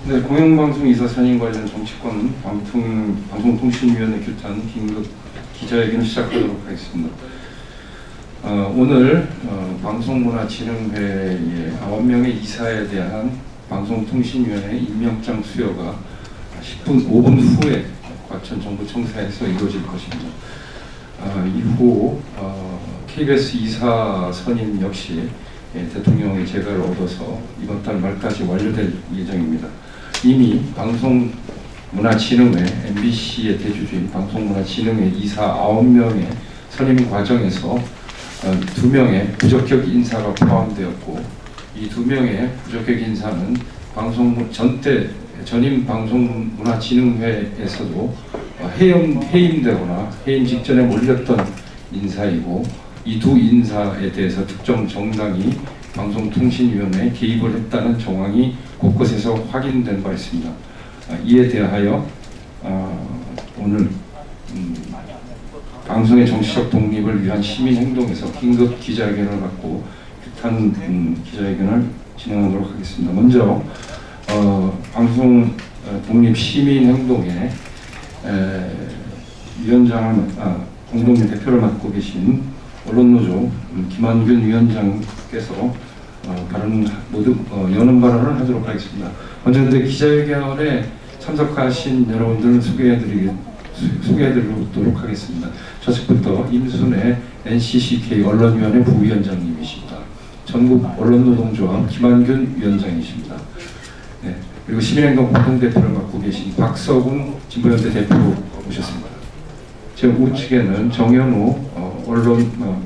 네, 공영방송 이사 선임 관련 정치권 방송통신위원회 규탄 긴급 기자회견 시작하도록 하겠습니다. 오늘 방송문화진흥회의 9명의 이사에 대한 방송통신위원회 임명장 수여가 5분 후에 과천 정부청사에서 이루어질 것입니다. 이후 KBS 이사 선임 역시 대통령의 재가를 얻어서 이번 달 말까지 완료될 예정입니다. 이미 방송문화진흥회 MBC의 대주주인 방송문화진흥회 이사 9명의 선임 과정에서 2명의 부적격 인사가 포함되었고, 이 2명의 부적격 인사는 전임 방송문화진흥회에서도 해임되거나 해임 직전에 몰렸던 인사이고, 이 두 인사에 대해서 특정 정당이 방송통신위원회에 개입을 했다는 정황이 곳곳에서 확인된 바 있습니다. 이에 대하여 오늘 방송의 정치적 독립을 위한 시민행동에서 긴급 기자회견을 갖고 규탄 기자회견을 진행하도록 하겠습니다. 먼저 방송 독립 시민행동의 공동 대표를 맡고 계신 언론노조 김한균 위원장께서 여는 발언을 하도록 하겠습니다. 먼저 근데 기자회견에 참석하신 여러분들을 소개해드리도록 하겠습니다. 좌측부터 임순애 NCCK 언론위원회 부위원장님이십니다. 전국 언론노동조합 김한균 위원장이십니다. 네, 그리고 시민행동 공동대표를 맡고 계신 박서공 진보연대 대표 오셨습니다. 제 우측에는 정현우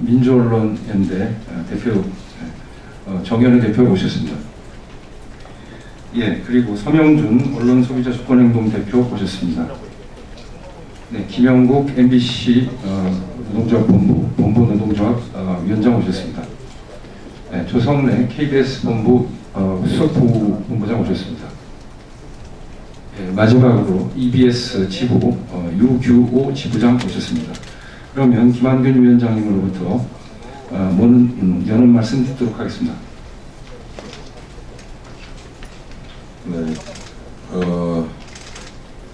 민주언론연대 대표 정현우 대표 오셨습니다. 예, 그리고 서명준 언론소비자주권행동 대표 오셨습니다. 네, 김영국 MBC 노동조합 본부 노동조합 위원장 오셨습니다. 네, 조성래 KBS 본부 수석부 본부장 오셨습니다. 네, 마지막으로 EBS 지부 유규호 지부장 오셨습니다. 그러면 김한균 위원장님으로부터 여는 말씀 듣도록 하겠습니다. 네,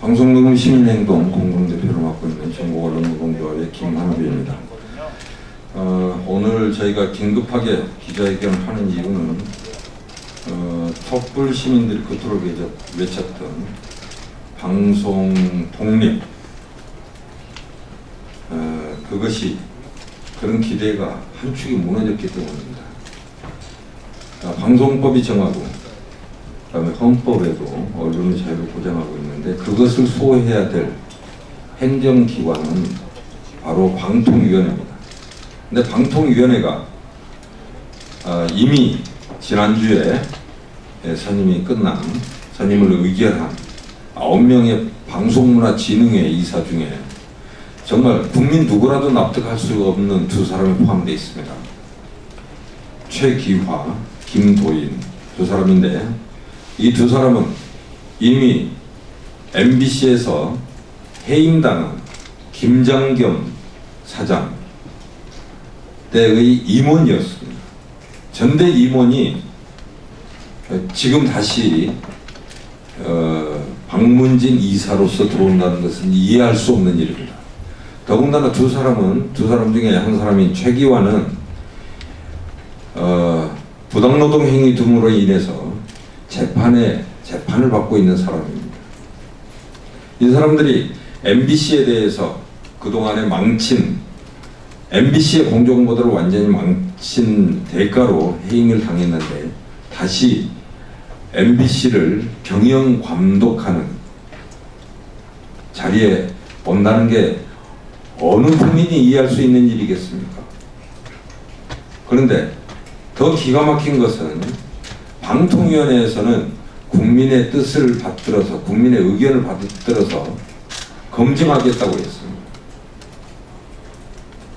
방송노동 시민행동 공동대표를 맡고 있는 전국 언론노동조합의 김한규입니다. 오늘 저희가 긴급하게 기자회견을 하는 이유는 촛불 시민들이 그토록 외쳤던 방송 독립, 그런 기대가 한 축이 무너졌기 때문입니다. 방송법이 정하고 그다음에 헌법에도 언론의 자유를 보장하고 있는데, 그것을 수호해야 될 행정기관은 바로 방통위원회입니다. 근데 방통위원회가 이미 지난주에 선임이 끝난, 선임을 의결한 9명의 방송문화진흥회 이사 중에 정말 국민 누구라도 납득할 수 없는 두 사람이 포함되어 있습니다. 최기화, 김도인 두 사람인데, 이 두 사람은 이미 MBC에서 해임당한 김장겸 사장 때의 임원이었습니다. 전대 임원이 지금 다시 박문진 이사로서 들어온다는 것은 이해할 수 없는 일입니다. 더군다나 두 사람 중에 한 사람인 최기화는 부당노동 행위 등으로 인해서 재판을 받고 있는 사람입니다. 이 사람들이 MBC에 대해서 그동안에 MBC의 공정보도를 완전히 망친 대가로 해임을 당했는데, 다시 MBC를 경영 감독하는 자리에 온다는 게 어느 국민이 이해할 수 있는 일이겠습니까? 그런데 더 기가 막힌 것은 방통위원회에서는 국민의 뜻을 받들어서, 국민의 의견을 받들어서 검증하겠다고 했습니다.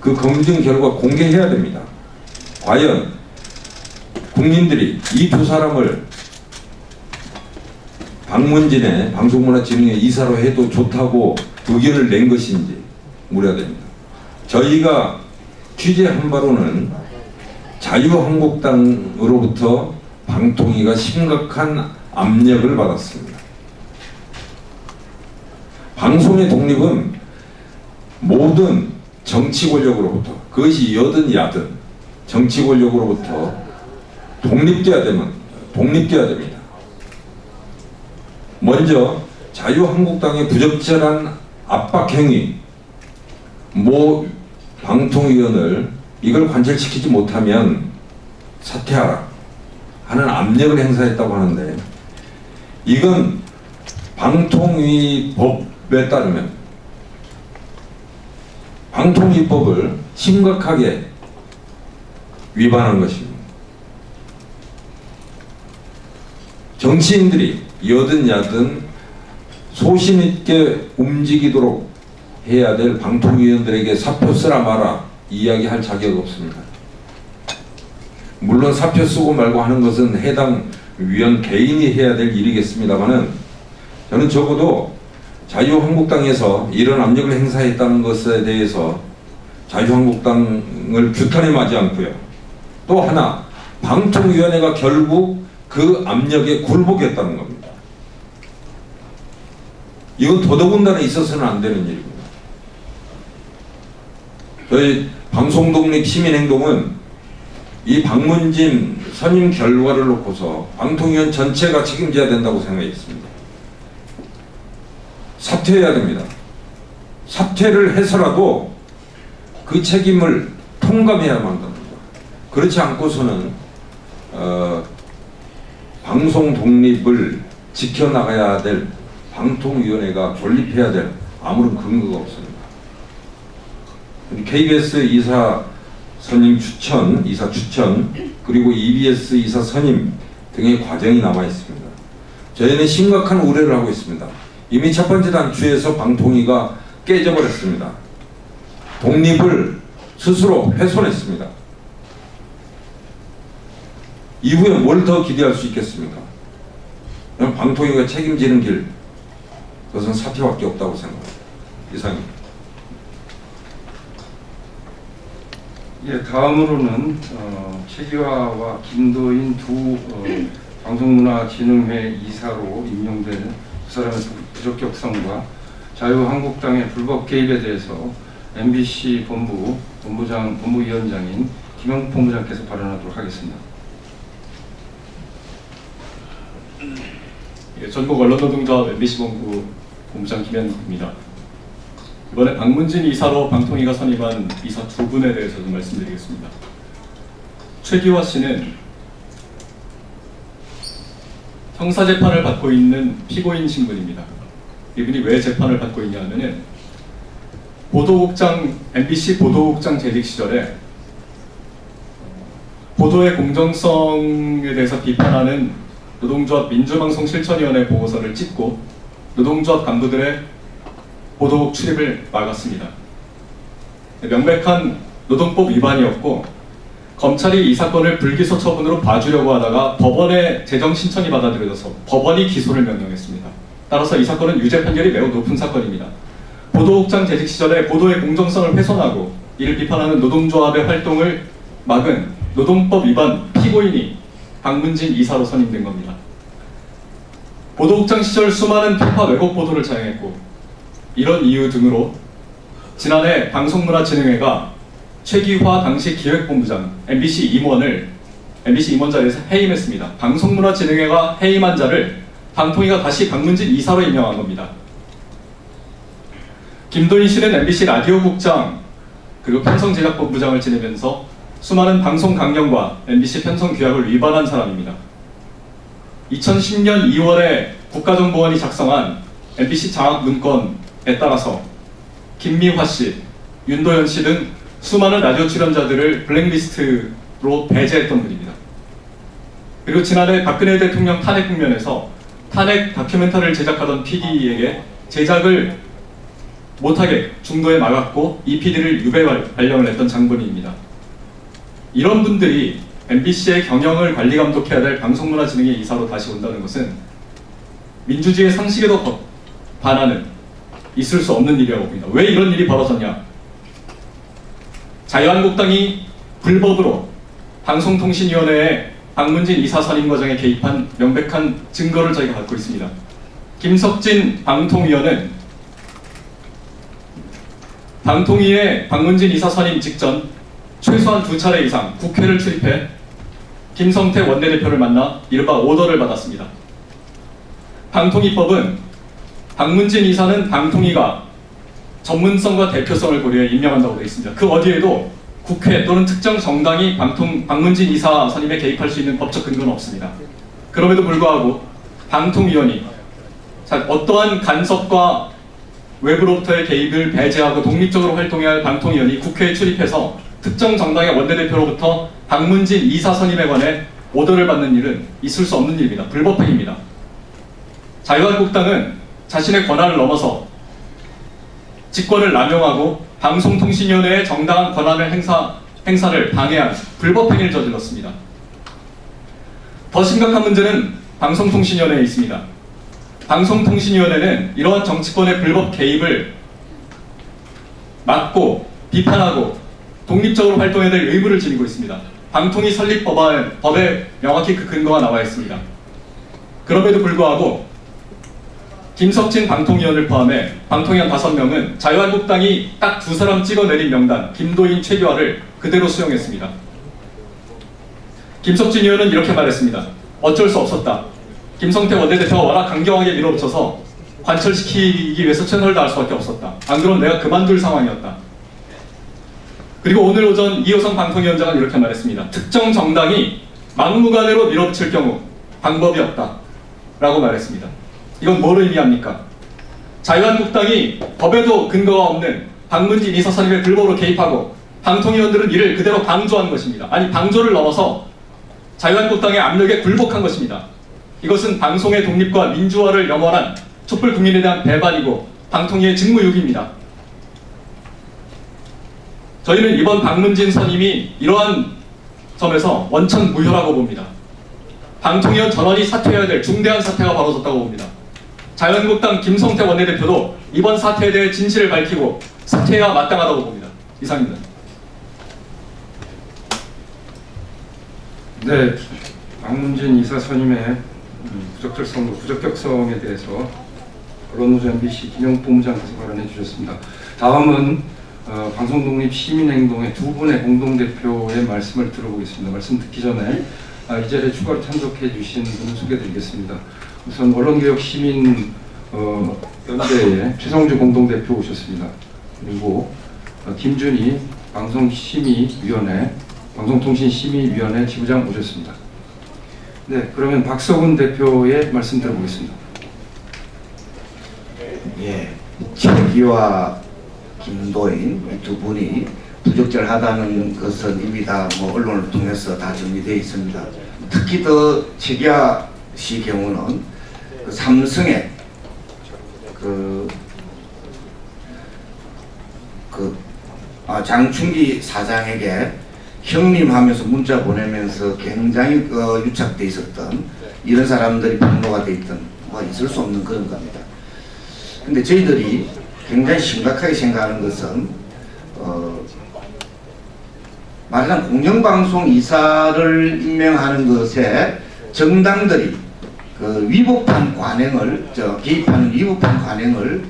그 검증 결과 공개해야 됩니다. 과연 국민들이 이 두 사람을 박문진의 방송문화진흥회 이사로 해도 좋다고 의견을 낸 것인지 물어야 됩니다. 저희가 취재한 바로는 자유한국당으로부터 방통위가 심각한 압력을 받았습니다. 방송의 독립은 모든 정치 권력으로부터, 그것이 여든 야든 정치 권력으로부터 독립돼야 됩니다. 먼저 자유한국당의 부적절한 압박 행위, 모 방통위원을 이걸 관철시키지 못하면 사퇴하라 하는 압력을 행사했다고 하는데, 이건 방통위 법에 따르면 방통위법을 심각하게 위반한 것입니다. 정치인들이 여든 야든 소신 있게 움직이도록 해야 될 방통위원들에게 사표 쓰라 마라 이야기할 자격 없습니다. 물론 사표 쓰고 말고 하는 것은 해당 위원 개인이 해야 될 일이겠습니다만은, 저는 적어도 자유한국당에서 이런 압력을 행사했다는 것에 대해서 자유한국당을 규탄해하지 않고요. 또 하나, 방통위원회가 결국 그 압력에 굴복했다는 겁니다. 이건 더더군다나 있어서는 안 되는 일입니다. 저희 방송독립시민행동은 이 박문진 선임 결과를 놓고서 방통위원 전체가 책임져야 된다고 생각했습니다. 사퇴해야 됩니다. 사퇴를 해서라도 그 책임을 통감해야만 합니다. 그렇지 않고서는 방송 독립을 지켜나가야 될 방통위원회가 존립해야 될 아무런 근거가 없습니다. KBS 이사 선임 추천, 이사 추천, 그리고 EBS 이사 선임 등의 과정이 남아 있습니다. 저희는 심각한 우려를 하고 있습니다. 이미 첫 번째 단추에서 방통위가 깨져버렸습니다. 독립을 스스로 훼손했습니다. 이후에 뭘 더 기대할 수 있겠습니까? 그냥 방통위가 책임지는 길, 그것은 사퇴밖에 없다고 생각합니다. 이상입니다. 예, 다음으로는 최기화와 김도인 두 방송문화진흥회 이사로 임명된 두 사람의 부적격성과 자유한국당의 불법 개입에 대해서 MBC 본부위원장인 김영국 본부장께서 발언하도록 하겠습니다. 예, 전국 언론노동조합 MBC 본부장 김현국입니다. 이번에 박문진 이사로 방통위가 선임한 이사 두 분에 대해서 좀 말씀드리겠습니다. 최기화 씨는 형사재판을 받고 있는 피고인 신분입니다. 이분이 왜 재판을 받고 있냐면은 MBC 보도국장 재직 시절에 보도의 공정성에 대해서 비판하는 노동조합 민주방송실천위원회 보고서를 찍고 노동조합 간부들의 보도국 출입을 막았습니다. 명백한 노동법 위반이었고, 검찰이 이 사건을 불기소 처분으로 봐주려고 하다가 법원의 재정 신청이 받아들여져서 법원이 기소를 명령했습니다. 따라서 이 사건은 유죄 판결이 매우 높은 사건입니다. 보도국장 재직 시절에 보도의 공정성을 훼손하고 이를 비판하는 노동조합의 활동을 막은 노동법 위반 피고인이 박문진 이사로 선임된 겁니다. 보도국장 시절 수많은 편파 왜곡 보도를 자행했고, 이런 이유 등으로 지난해 방송문화진흥회가 최기화 당시 기획본부장 MBC 임원을 MBC 임원 자리에서 해임했습니다. 방송문화진흥회가 해임한 자를 방통위가 다시 박문진 이사로 임명한 겁니다. 김도인 씨는 MBC 라디오국장 그리고 편성제작본부장을 지내면서 수많은 방송 강령과 MBC 편성 규약을 위반한 사람입니다. 2010년 2월에 국가정보원이 작성한 MBC 장악 문건에 따라서 김미화 씨, 윤도현 씨 등 수많은 라디오 출연자들을 블랙리스트로 배제했던 분입니다. 그리고 지난해 박근혜 대통령 탄핵 국면에서 탄핵 다큐멘터리를 제작하던 PD에게 제작을 못하게 중도에 막았고 이 PD를 유배 발령을 했던 장본인입니다. 이런 분들이 MBC의 경영을 관리 감독해야 될 방송문화진흥회 이사로 다시 온다는 것은 민주주의의 상식에도 반하는 있을 수 없는 일이라고 봅니다. 왜 이런 일이 벌어졌냐? 자유한국당이 불법으로 방송통신위원회에 박문진 이사 선임 과정에 개입한 명백한 증거를 저희가 갖고 있습니다. 김석진 방통위원은 방통위의 박문진 이사 선임 직전 최소한 2차례 이상 국회를 출입해 김성태 원내대표를 만나 이른바 오더를 받았습니다. 방통위법은 박문진 이사는 방통위가 전문성과 대표성을 고려해 임명한다고 되어 있습니다. 그 어디에도 국회 또는 특정 정당이 박문진 이사 선임에 개입할 수 있는 법적 근거는 없습니다. 그럼에도 불구하고 방통위원이 어떠한 간섭과 외부로부터의 개입을 배제하고 독립적으로 활동해야 할 방통위원이 국회에 출입해서 특정 정당의 원내대표로부터 박문진 이사 선임에 관해 오더를 받는 일은 있을 수 없는 일입니다. 불법행위입니다. 자유한국당은 자신의 권한을 넘어서 직권을 남용하고 방송통신위원회의 정당한 권한을 행사를 방해한 불법행위를 저질렀습니다. 더 심각한 문제는 방송통신위원회에 있습니다. 방송통신위원회는 이러한 정치권의 불법 개입을 막고 비판하고 독립적으로 활동해야 될 의무를 지니고 있습니다. 방통위 설립 법에 명확히 그 근거가 나와 있습니다. 그럼에도 불구하고 김석진 방통위원을 포함해 방통위원 5명은 자유한국당이 딱 2사람 찍어내린 명단 김도인, 최규하를 그대로 수용했습니다. 김석진 의원은 이렇게 말했습니다. 어쩔 수 없었다. 김성태 원내대표가 워낙 강경하게 밀어붙여서 관철시키기 위해서 최선을 다할 수밖에 없었다. 안 그러면 내가 그만둘 상황이었다. 그리고 오늘 오전 이호성 방통위원장은 이렇게 말했습니다. 특정 정당이 막무가내로 밀어붙일 경우 방법이 없다 라고 말했습니다. 이건 뭐를 의미합니까? 자유한국당이 법에도 근거가 없는 박문진 이사 선임에 불법으로 개입하고 방통위원들은 이를 그대로 방조한 것입니다. 아니, 방조를 넘어서 자유한국당의 압력에 굴복한 것입니다. 이것은 방송의 독립과 민주화를 염원한 촛불 국민에 대한 배반이고 방통위의 직무유기입니다. 저희는 이번 박문진 선임이 이러한 점에서 원천 무효라고 봅니다. 방통위원 전원이 사퇴해야 될 중대한 사태가 벌어졌다고 봅니다. 자유한국당 김성태 원내대표도 이번 사태에 대해 진실을 밝히고 사퇴해야 마땅하다고 봅니다. 이상입니다. 네, 박문진 이사 선임의 부적격성에 대해서 언론노조 MBC 김영 본부장께서 발언해 주셨습니다. 다음은 방송독립시민행동의 2분의 공동대표의 말씀을 들어보겠습니다. 말씀 듣기 전에 이 자리에 추가로 참석해 주신 분을 소개해드리겠습니다. 우선 언론개혁시민 연대의 최성주 공동대표 오셨습니다. 그리고 김준희 방송통신심의위원회 지부장 오셨습니다. 네, 그러면 박석훈 대표의 말씀 들어보겠습니다. 예, 최기와 김도인 이 2분이 부적절하다는 것은 이미 다 언론을 통해서 다 정리되어 있습니다. 특히 더 최기아 씨 경우는 그 삼성의 장충기 사장에게 형님하면서 문자 보내면서 굉장히 유착돼 있었던 이런 사람들이 폭로가 돼 있던 있을 수 없는 그런 겁니다. 근데 저희들이 굉장히 심각하게 생각하는 것은 말하자면 공영방송 이사를 임명하는 것에 정당들이 위법한 관행을 개입하는 위법한 관행을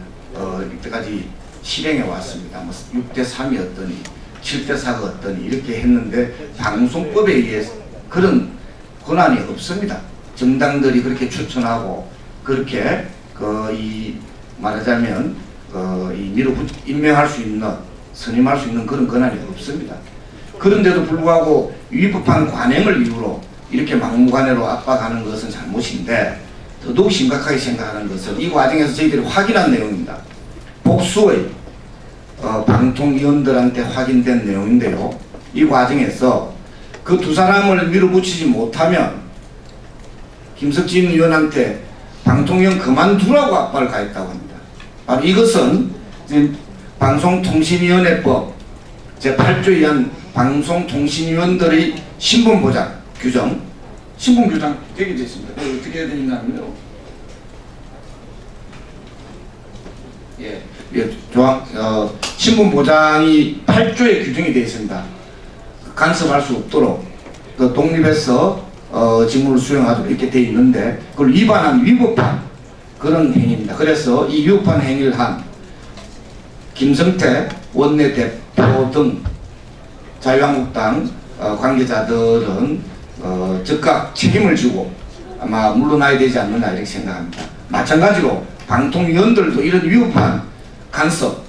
이때까지 실행해 왔습니다. 6대3이었더니 7대4가 이렇게 했는데 방송법에 의해서 그런 권한이 없습니다. 정당들이 그렇게 추천하고 그렇게 말하자면 임명할 수 있는 선임할 수 있는 그런 권한이 없습니다. 그런데도 불구하고 위법한 관행을 이유로 이렇게 막무가내로 압박하는 것은 잘못인데 더더욱 심각하게 생각하는 것은 이 과정에서 저희들이 확인한 내용입니다. 복수의 방통위원들한테 확인된 내용인데요. 이 과정에서 그 2사람을 밀어붙이지 못하면 김석진 의원한테 방통위원 그만두라고 압박을 가했다고 합니다. 바로 이것은 방송통신위원회법 제8조에 의한 방송통신위원들의 신분보장 규정, 신분규정 되게 되어 있습니다. 어떻게 해야 되냐면요. 신분보장이 8조에 규정이 되어 있습니다. 간섭할 수 없도록 독립해서 직무를 수행하도록 이렇게 되어 있는데 그걸 위법한 그런 행위입니다. 그래서 이 위법한 행위를 한 김성태 원내대표 등 자유한국당 관계자들은 즉각 책임을 지고 아마 물러나야 되지 않느냐 이렇게 생각합니다. 마찬가지로 방통위원들도 이런 위법한 간섭,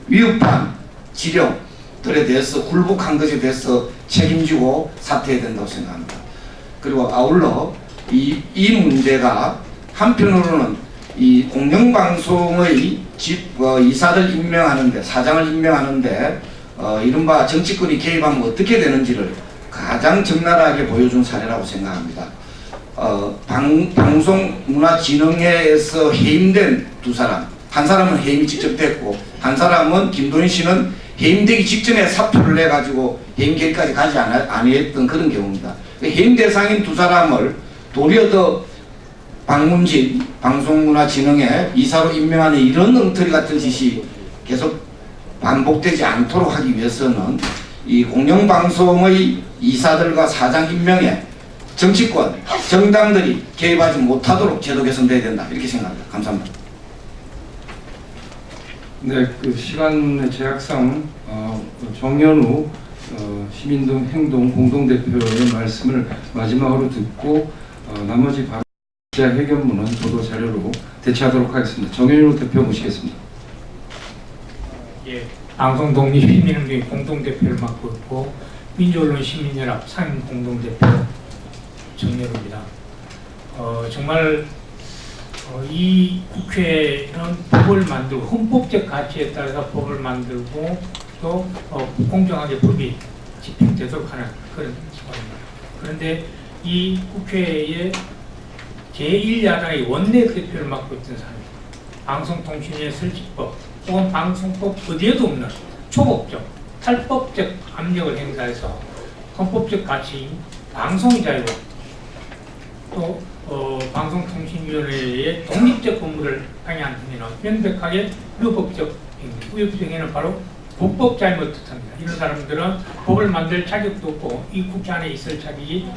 위법한 지령들에 대해서 굴복한 것에 대해서 책임지고 사퇴해야 된다고 생각합니다. 그리고 아울러 이 문제가 한편으로는 이 공영방송의 이사들 임명하는데, 사장을 임명하는데 이른바 정치권이 개입하면 어떻게 되는지를 가장 적나라하게 보여준 사례라고 생각합니다. 방송문화진흥회에서 해임된 두 사람, 한 사람은 해임이 직접 됐고 한 사람은 김도인 씨는 해임되기 직전에 사표를 내가지고 해임계까지 가지 않았던 그런 경우입니다. 해임 대상인 두 사람을 도리어 더 방문진 방송문화진흥회 이사로 임명하는 이런 엉터리 같은 짓이 계속 반복되지 않도록 하기 위해서는 이 공영방송의 이사들과 사장 임명에 정치권, 정당들이 개입하지 못하도록 제도 개선돼야 된다 이렇게 생각합니다. 감사합니다. 네, 그 시간의 제약상 정연우 시민동 행동 공동대표의 말씀을 마지막으로 듣고 나머지 기자 회견문은 보도 자료로 대체하도록 하겠습니다. 정연우 대표 모시겠습니다. 예, 방송독립시민운동의 공동대표를 맡고 있고 민주언론 시민연합 상임 공동대표 정연우입니다. 정말 이 국회는 법을 만들고 헌법적 가치에 따라서 법을 만들고 또 공정하게 법이 집행되도록 하는 그런 기관입니다. 그런데 이 국회의 제1야당의 원내대표를 맡고 있던 사람입니다. 방송통신의 설치법 혹은 방송법 어디에도 없는 초법적, 탈법적 압력을 행사해서 헌법적 가치인 방송의 자유 또 방송통신위원회의 독립적 업무를 방해한 행위는 명백하게 위법적 행위, 위법적 행위는 바로 불법 자임을 뜻합니다. 이런 사람들은 법을 만들 자격도 없고 이 국회 안에 있을 자격이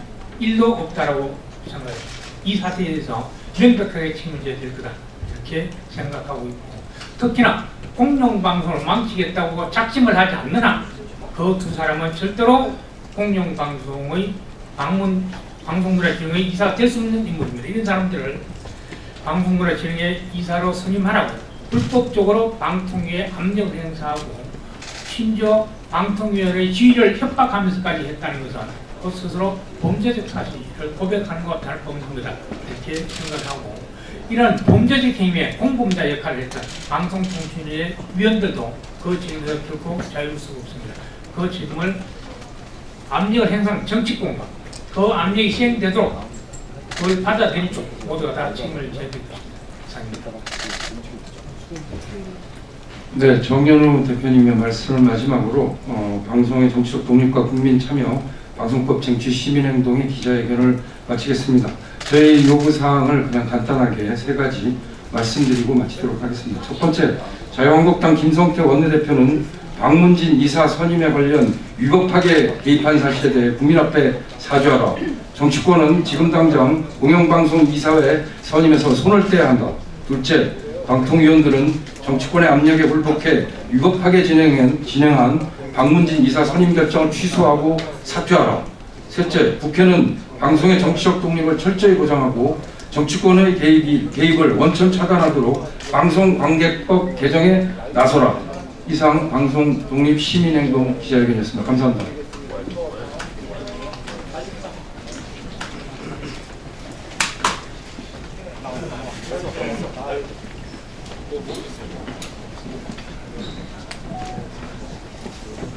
1도 없다라고 생각합니다. 이 사태에 대해서 명백하게 책임을 져야 될 거다 이렇게 생각하고 있고 특히나 공영방송을 망치겠다고 작심을 하지 않는 한 그 두 사람은 절대로 공영방송의 방송문화진흥의 이사가 될 수 없는 인물입니다. 이런 사람들을 방송문화진흥의 이사로 선임하라고 불법적으로 방통위에 압력을 행사하고 심지어 방통위원회의 지위를 협박하면서까지 했다는 것은 그 스스로 범죄적 사실을 고백하는 것과 다름없는 겁니다. 이렇게 생각하고 이런 범죄적 행위에 공범자 역할을 했던 방송통신위의 위원들도 그 책임에서 결코 자유로울 수가 없습니다. 그 책임을 압력을 행사하는 정치권과 그 압력이 시행되도록 그걸 받아들인 쪽 모두가 다 책임을 져야 될 것입니다. 네, 정연우 대표님의 말씀을 마지막으로 방송의 정치적 독립과 국민 참여, 방송법 쟁취 시민행동의 기자회견을 마치겠습니다. 저희 요구사항을 그냥 간단하게 세 가지 말씀드리고 마치도록 하겠습니다. 첫 번째, 자유한국당 김성태 원내대표는 방문진 이사 선임에 관련 위법하게 개입한 사실에 대해 국민 앞에 사죄하라. 정치권은 지금 당장 공영방송 이사회 선임에서 손을 떼야 한다. 둘째, 방통위원들은 정치권의 압력에 굴복해 위법하게 진행한 방문진 이사 선임 결정을 취소하고 사퇴하라. 셋째, 국회는 방송의 정치적 독립을 철저히 보장하고 정치권의 개입을 원천 차단하도록 방송관계법 개정에 나서라. 이상 방송 독립 시민행동 기자회견이었습니다. 감사합니다.